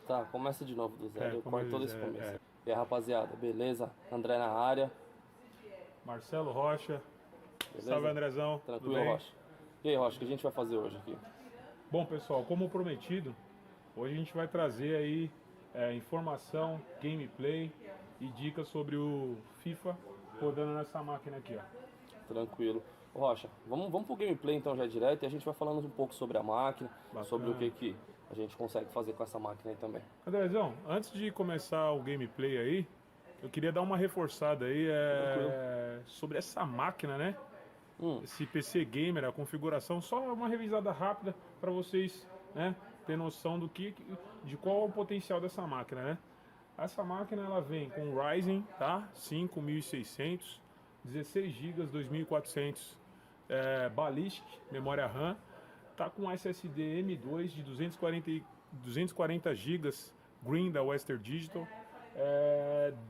Tá, começa de novo do zero, eu Como corto todo eles, esse começo. E aí, rapaziada, beleza? André na área, Marcelo Rocha. Salve, beleza? Andrezão, tudo Tranquilo, bem? Rocha? E aí, Rocha, o que a gente vai fazer hoje aqui? Bom, pessoal, como prometido, hoje a gente vai trazer aí informação, gameplay e dicas sobre o FIFA rodando nessa máquina aqui, ó. Tranquilo. Ô, Rocha, vamos pro gameplay então já direto e a gente vai falando um pouco sobre a máquina, sobre o Bacana. que a gente consegue fazer com essa máquina aí também. Andrezão, antes de começar o gameplay aí, eu queria dar uma reforçada aí Tranquilo. sobre essa máquina, né? Hum, Esse PC Gamer, a configuração, só uma revisada rápida para vocês, né, ter noção de qual é o potencial dessa máquina, né? Essa máquina ela vem com Ryzen, tá? 5600, 16 GB, 2400, Ballistic, memória RAM, tá com SSD M2 de 240 GB, Green da Western Digital,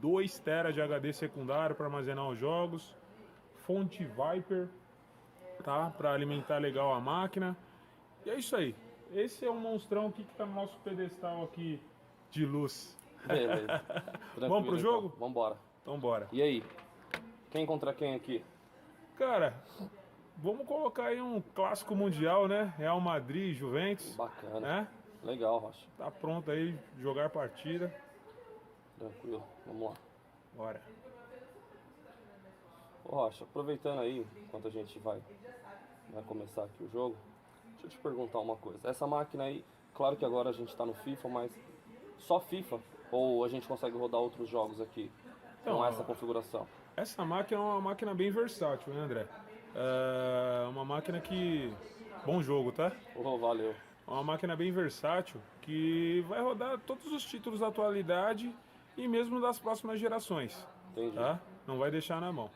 2 TB de HD secundário para armazenar os jogos, fonte Viper, tá? Para alimentar legal a máquina. E é isso aí. Esse é o monstrão aqui que tá no nosso pedestal aqui de luz. beleza. Vamos Tranquilo pro então, jogo? vambora. Então bora. E aí, quem contra quem aqui? Cara, vamos colocar aí um clássico mundial, né? Real Madrid, Juventus, Bacana. né? Legal, Rocha. Tá pronto aí jogar partida. Tranquilo, vamos lá. Bora. Ô, Rocha, aproveitando aí, enquanto a gente vai começar aqui o jogo, deixa eu te perguntar uma coisa. Essa máquina aí, claro que agora a gente tá no FIFA, mas só FIFA? Ou a gente consegue rodar outros jogos aqui Então, com essa configuração? essa máquina é uma máquina bem versátil, né, André? É uma máquina que. Bom jogo, tá? Oh, valeu. É uma máquina bem versátil que vai rodar todos os títulos da atualidade e mesmo das próximas gerações, Entendi, tá? Não vai deixar na mão.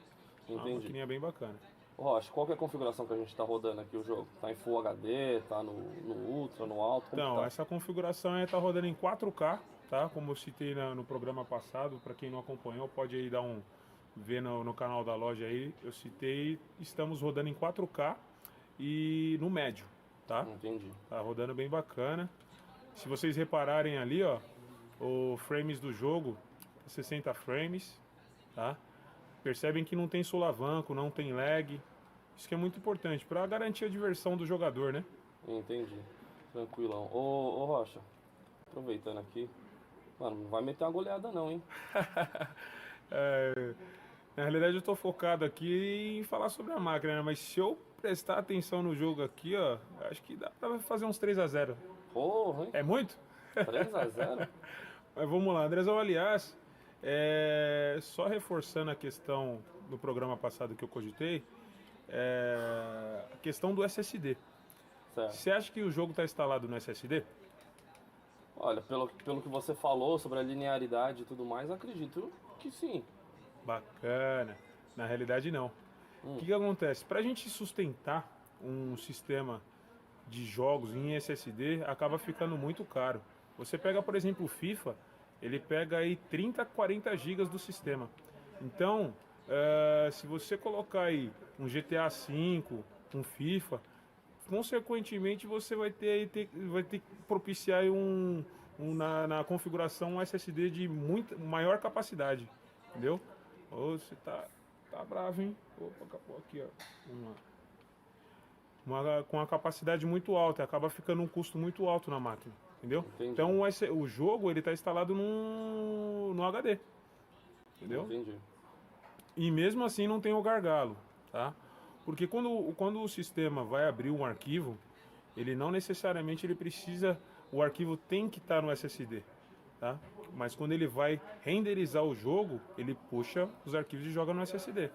É uma entendi. maquininha bem bacana. Ô, Rocha, qual que é a configuração que a gente tá rodando aqui o jogo? Tá em Full HD, tá no Ultra, no Alto, como que Então, tá? essa configuração aí tá rodando em 4K, tá? Como eu citei no programa passado, para quem não acompanhou, pode aí dar um ver no canal da loja aí. Eu citei, estamos rodando em 4K e no médio, tá? Entendi. Tá rodando bem bacana. Se vocês repararem ali, ó, o frames do jogo, 60 frames, tá? Percebem que não tem solavanco, não tem lag. Isso que é muito importante para garantir a diversão do jogador, né? Entendi. Tranquilão. Ô, Rocha, aproveitando aqui. Mano, não vai meter uma goleada não, hein? É, na realidade eu tô focado aqui em falar sobre a máquina, né? Mas se eu prestar atenção no jogo aqui, ó, acho que dá pra fazer uns 3-0. Porra, hein? É muito? 3-0? Mas vamos lá, Andrezão, aliás, só reforçando a questão do programa passado que eu cogitei, a questão do SSD. Certo. Você acha que o jogo está instalado no SSD? Olha, pelo que você falou sobre a linearidade e tudo mais, acredito que sim. Bacana. Na realidade, não. O que acontece? Para a gente sustentar um sistema de jogos em SSD, acaba ficando muito caro. Você pega, por exemplo, o FIFA, ele pega aí 30, 40 gigas do sistema. Então, se você colocar aí um GTA V, um FIFA, consequentemente você vai ter que propiciar aí na configuração um SSD de muito maior capacidade, entendeu? Ô, você tá bravo, hein? Opa, acabou aqui, ó. Vamos lá. Com a capacidade muito alta, acaba ficando um custo muito alto na máquina, entendeu? Entendi. Então o jogo ele está instalado no HD, entendeu? Entendi. E mesmo assim não tem o gargalo, tá? Porque quando o sistema vai abrir um arquivo, ele não necessariamente ele precisa, o arquivo tem que estar no SSD, tá? Mas quando ele vai renderizar o jogo, ele puxa os arquivos e joga no SSD.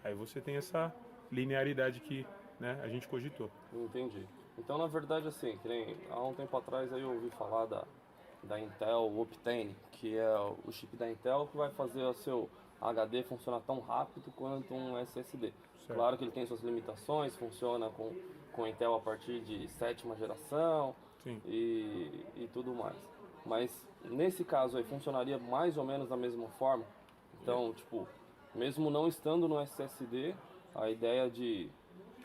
Aí você tem essa linearidade que, né, a gente cogitou. Entendi. Então, na verdade, assim, que nem há um tempo atrás aí eu ouvi falar da Intel Optane, que é o chip da Intel que vai fazer o seu HD funcionar tão rápido quanto um SSD. Certo. Claro que ele tem suas limitações, funciona com Intel a partir de sétima geração Sim. e tudo mais. Mas nesse caso aí funcionaria mais ou menos da mesma forma. Então, tipo, mesmo não estando no SSD, a ideia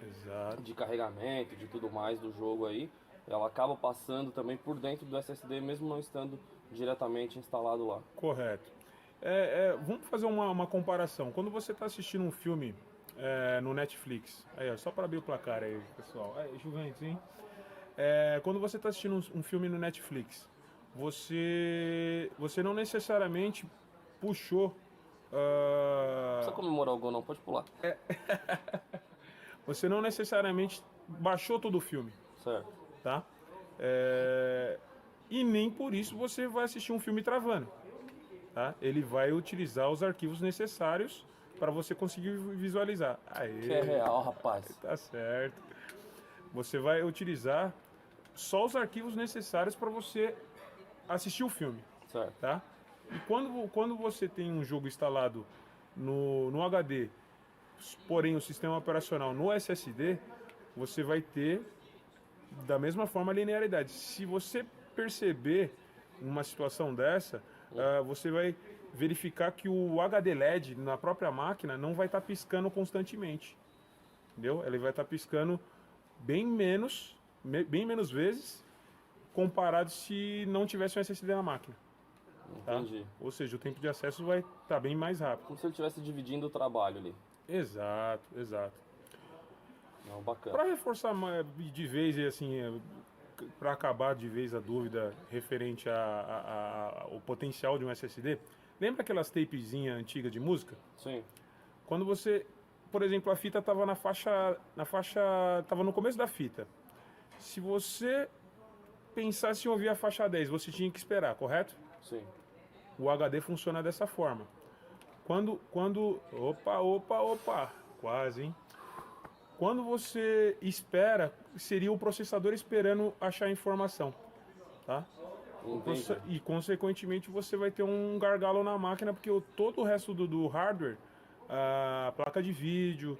Exato. de carregamento, de tudo mais do jogo aí, ela acaba passando também por dentro do SSD, mesmo não estando diretamente instalado lá. Correto. Vamos fazer uma comparação. Quando você está assistindo um filme no Netflix, aí, ó, só para abrir o placar aí, pessoal. Juventus, hein? Quando você está assistindo um filme no Netflix, você não necessariamente puxou. Não precisa comemorar o gol não, pode pular. Você não necessariamente baixou todo o filme, Certo. tá? E nem por isso você vai assistir um filme travando, tá? Ele vai utilizar os arquivos necessários para você conseguir visualizar. Aê, Que é real, rapaz. tá certo. Você vai utilizar só os arquivos necessários para você assistir o filme, Certo. tá? E quando você tem um jogo instalado no HD, porém o sistema operacional no SSD, você vai ter da mesma forma a linearidade. Se você perceber uma situação dessa, você vai verificar que o HD LED na própria máquina não vai estar piscando constantemente, entendeu? Ele vai estar piscando bem menos vezes comparado se não tivesse um SSD na máquina. Tá? Entendi. Ou seja, o tempo de acesso vai estar bem mais rápido. Como se ele estivesse dividindo o trabalho ali. Exato, exato. Não, bacana. Para reforçar de vez, assim, para acabar de vez a dúvida referente ao potencial de um SSD, lembra aquelas tapezinhas antigas de música? Sim. Quando você, por exemplo, a fita estava estava no começo da fita. Se você pensasse em ouvir a faixa 10, você tinha que esperar, correto? Sim. O HD funciona dessa forma. Opa, quase, hein? Quando você espera, seria o processador esperando achar a informação, tá? E consequentemente você vai ter um gargalo na máquina, porque todo o resto do hardware, a placa de vídeo,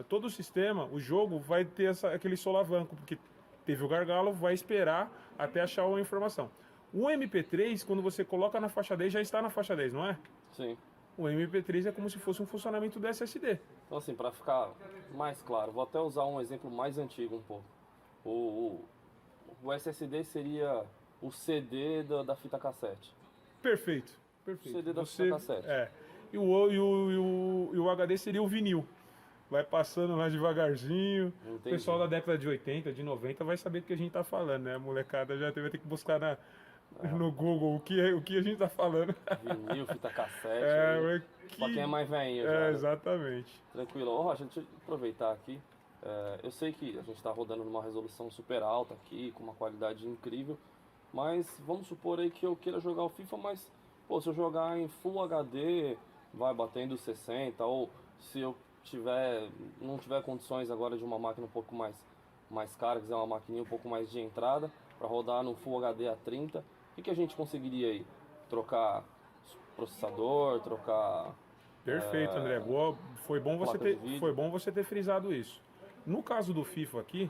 todo o sistema, o jogo vai ter aquele solavanco, porque teve o gargalo, vai esperar até achar a informação. O MP3, quando você coloca na faixa 10, já está na faixa 10, não é? Sim. O MP3 é como se fosse um funcionamento do SSD. Então assim, para ficar mais claro, vou até usar um exemplo mais antigo um pouco. O SSD seria o CD da fita cassete. Perfeito, perfeito. O CD da fita cassete. E o HD seria o vinil. Vai passando lá devagarzinho. Entendi. O pessoal da década de 80, de 90 vai saber do que a gente tá falando, né? A molecada já vai ter que buscar no Google o que a gente tá falando. Vinil, fita cassete. Pra quem é mais velhinho já. Né? Exatamente. Tranquilo. Ô, Rocha, deixa eu aproveitar aqui. Eu sei que a gente está rodando numa resolução super alta aqui, com uma qualidade incrível. Mas vamos supor aí que eu queira jogar o FIFA, mas pô, se eu jogar em Full HD, vai batendo 60, ou se eu não tiver condições agora de uma máquina um pouco mais cara, quiser uma maquininha um pouco mais de entrada, para rodar no Full HD a 30, o que a gente conseguiria aí? Trocar processador, trocar... Perfeito, André. Boa. Foi bom você ter frisado isso. No caso do FIFA aqui,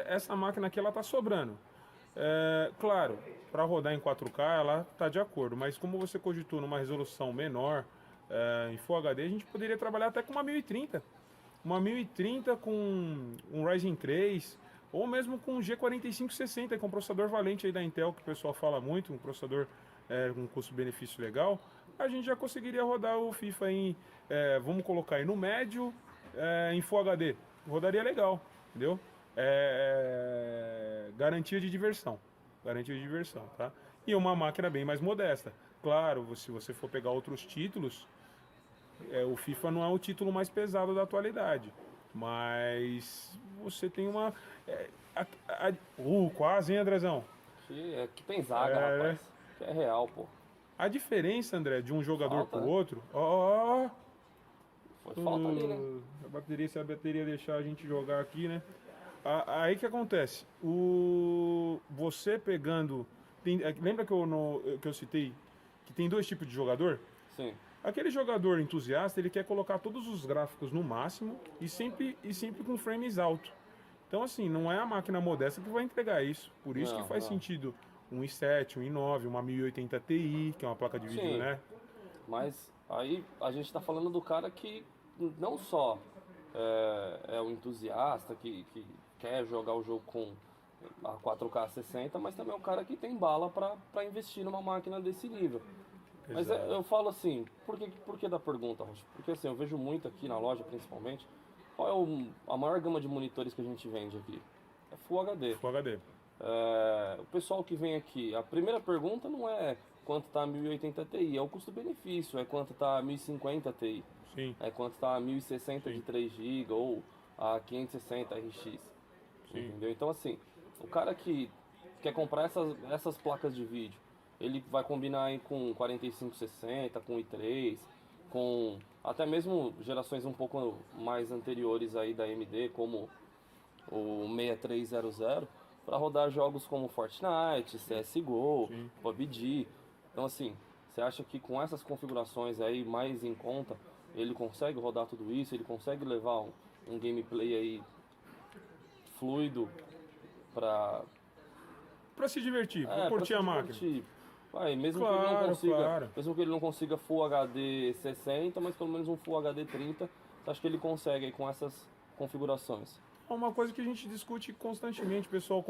essa máquina aqui ela tá sobrando. Claro, para rodar em 4K ela tá de acordo, mas como você cogitou numa resolução menor, em Full HD, a gente poderia trabalhar até com uma 1030. Uma 1030 com um Ryzen 3, ou mesmo com um G4560, que é um processador valente aí da Intel, que o pessoal fala muito, um processador com um custo-benefício legal. A gente já conseguiria rodar o FIFA vamos colocar aí no médio, em Full HD. Rodaria legal, entendeu? Garantia de diversão, tá? E uma máquina bem mais modesta. Claro, se você for pegar outros títulos, o FIFA não é o título mais pesado da atualidade, mas você tem uma... quase, hein, Andrezão? Que tem zaga, rapaz. Que é real, pô. A diferença, André, de um jogador pro né? outro... Foi falta ali, né? Se a bateria deixar a gente jogar aqui, né? Aí que acontece? Você pegando... lembra que eu citei que tem dois tipos de jogador? Sim. Aquele jogador entusiasta, ele quer colocar todos os gráficos no máximo e sempre com frames alto. Então, assim, não é a máquina modesta que vai entregar isso. Por isso que faz sentido um i7, um i9, uma 1080 Ti, que é uma placa de vídeo, né? Mas aí a gente tá falando do cara que não só é um entusiasta, que quer jogar o jogo com a 4K 60, mas também é um cara que tem bala para investir numa máquina desse nível. Mas eu falo assim, por que da pergunta, Rocha? Porque assim, eu vejo muito aqui na loja, principalmente, qual é a maior gama de monitores que a gente vende aqui? É Full HD. Full HD. O pessoal que vem aqui, a primeira pergunta não é quanto está a 1080 Ti, é o custo-benefício, é quanto está a 1050 Ti, Sim. é quanto está a 1060 de 3 GB ou a 560 RX. Sim. Entendeu? Então assim, o cara que quer comprar essas placas de vídeo, ele vai combinar aí com 4560, com i3, com até mesmo gerações um pouco mais anteriores aí da AMD, como o 6300, para rodar jogos como Fortnite, CSGO, Sim. PUBG. Então assim, você acha que com essas configurações aí mais em conta, ele consegue rodar tudo isso, ele consegue levar um gameplay aí fluido para se divertir, pra curtir a máquina. Vai, mesmo Claro, que ele não consiga, claro. mesmo que ele não consiga Full HD 60, mas pelo menos um Full HD 30, você acha que ele consegue aí com essas configurações? É uma coisa que a gente discute constantemente, o pessoal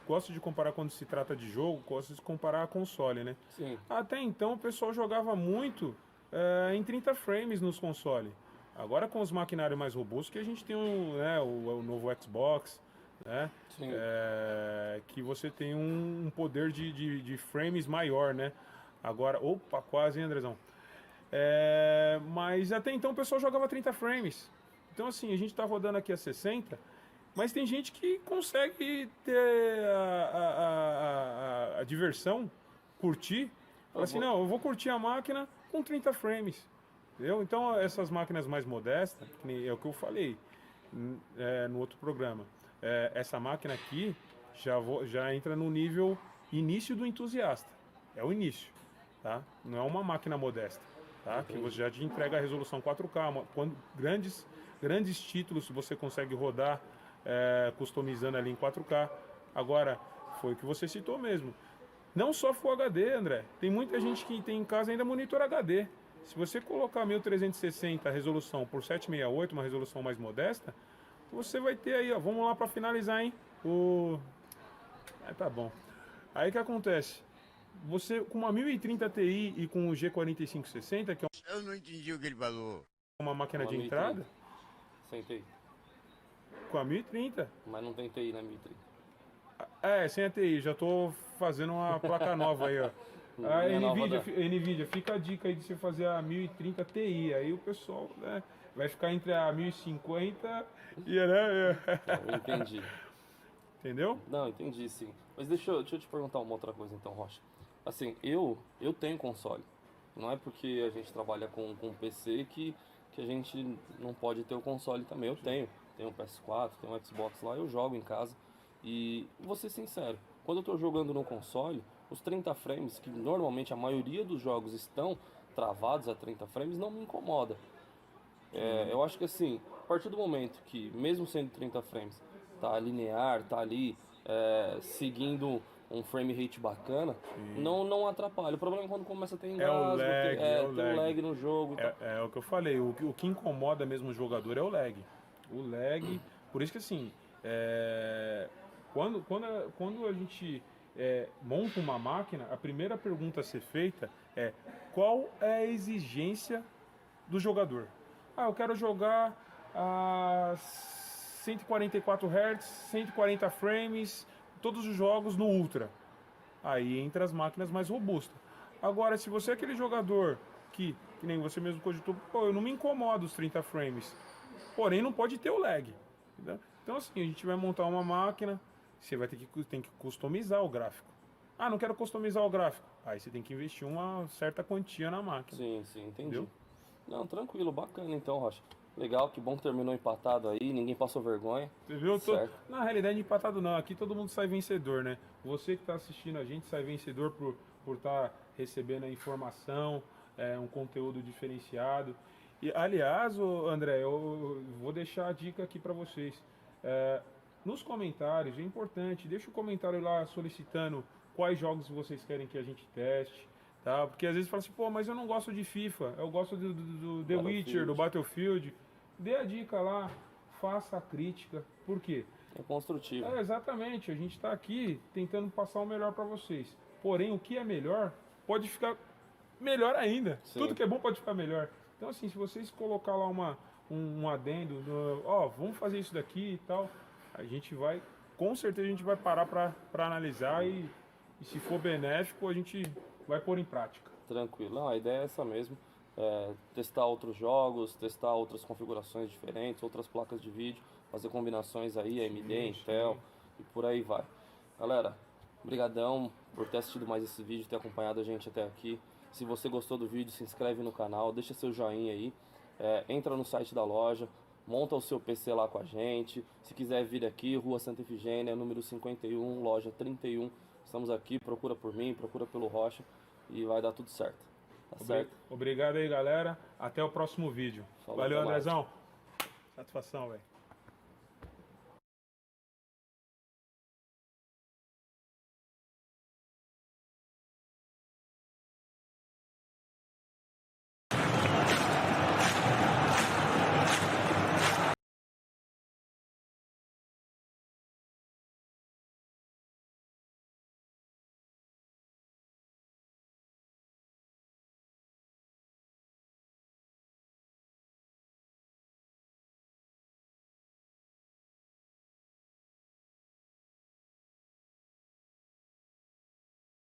gosta de comparar quando se trata de jogo, gosta de comparar a console, né? Sim. Até então o pessoal jogava muito em 30 frames nos consoles. Agora com os maquinários mais robustos que a gente tem o novo Xbox, né? Sim. Que você tem um poder de frames maior, né? Agora, opa, quase, hein, Andrezão? Mas até então o pessoal jogava 30 frames. Então assim, a gente está rodando aqui a 60, mas tem gente que consegue ter a diversão, curtir. Fala assim, não, eu vou curtir a máquina com 30 frames. Entendeu? Então essas máquinas mais modestas, que nem é o que eu falei no outro programa. Essa máquina aqui já entra no nível início do entusiasta. É o início, tá? Não é uma máquina modesta, tá? Que você já te entrega a resolução 4K. Quando grandes títulos você consegue rodar customizando ali em 4K. Agora, foi o que você citou mesmo. Não só Full HD, André. Tem muita gente que tem em casa ainda monitor HD. Se você colocar 1360 resolução por 768, uma resolução mais modesta, você vai ter aí, ó, vamos lá para finalizar, hein? Tá bom. Aí o que acontece? Você com uma 1030 Ti e com o G4560, que é Eu não entendi o que ele falou. uma máquina Uma de 1030. entrada, Sem TI. com a 1030. Mas não tem TI na 1030. Sem a TI, já tô fazendo uma placa nova aí, ó. A Minha nova NVIDIA, fica a dica aí de você fazer a 1030 Ti. Aí o pessoal, né, vai ficar entre a 1050 e a... Eu entendi. Entendeu? Não, entendi sim. Mas deixa eu te perguntar uma outra coisa então, Rocha. Assim, eu tenho console. Não é porque a gente trabalha com PC que a gente não pode ter o console também. Eu tenho. Tenho um PS4, tenho um Xbox lá, eu jogo em casa. E vou ser sincero, quando eu tô jogando no console, os 30 frames, que normalmente a maioria dos jogos estão travados a 30 frames, não me incomoda. Eu acho que assim, a partir do momento que, mesmo sendo 30 frames, tá linear, tá ali seguindo um frame rate bacana, não atrapalha. O problema é quando começa a ter engasgo, tem um lag no jogo. É o que eu falei, o que incomoda mesmo o jogador é o lag. O lag, por isso que assim, quando a gente monta uma máquina, a primeira pergunta a ser feita é qual é a exigência do jogador? Eu quero jogar a 144 Hz, 140 frames, todos os jogos no Ultra. Aí entra as máquinas mais robustas. Agora, se você é aquele jogador que nem você mesmo cogitou, eu não me incomodo os 30 frames, porém não pode ter o lag. Entendeu? Então assim, a gente vai montar uma máquina, você vai tem que customizar o gráfico. Não quero customizar o gráfico. Aí você tem que investir uma certa quantia na máquina. Sim, entendi. Entendeu? Não, tranquilo, bacana então, Rocha. Legal, que bom que terminou empatado aí, ninguém passou vergonha. Você viu? Certo. Na realidade, empatado não. Aqui todo mundo sai vencedor, né? Você que está assistindo a gente sai vencedor por estar recebendo a informação, um conteúdo diferenciado. E, aliás, André, eu vou deixar a dica aqui para vocês. Nos comentários, é importante, deixa o comentário lá solicitando quais jogos vocês querem que a gente teste. Tá? Porque às vezes fala assim, mas eu não gosto de FIFA, eu gosto do The Witcher, do Battlefield. Dê a dica lá, faça a crítica. Por quê? É construtivo. Exatamente, a gente está aqui tentando passar o melhor para vocês. Porém, o que é melhor pode ficar melhor ainda. Sim. Tudo que é bom pode ficar melhor. Então, assim, se vocês colocar lá um adendo, vamos fazer isso daqui e tal, a gente vai, com certeza a gente vai parar para analisar e se for benéfico, a gente vai pôr em prática. Tranquilo. Não, a ideia é essa mesmo. Testar outros jogos, testar outras configurações diferentes, outras placas de vídeo, fazer combinações aí, AMD, Intel e por aí vai. Galera, brigadão por ter assistido mais esse vídeo, ter acompanhado a gente até aqui. Se você gostou do vídeo, se inscreve no canal, deixa seu joinha aí, entra no site da loja, monta o seu PC lá com a gente. Se quiser vir aqui, Rua Santa Efigênia, número 51, loja 31. Estamos aqui, procura por mim, procura pelo Rocha e vai dar tudo certo. Tá certo? Obrigado aí, galera. Até o próximo vídeo. Falou, Valeu, até mais. Andrezão. Satisfação, velho.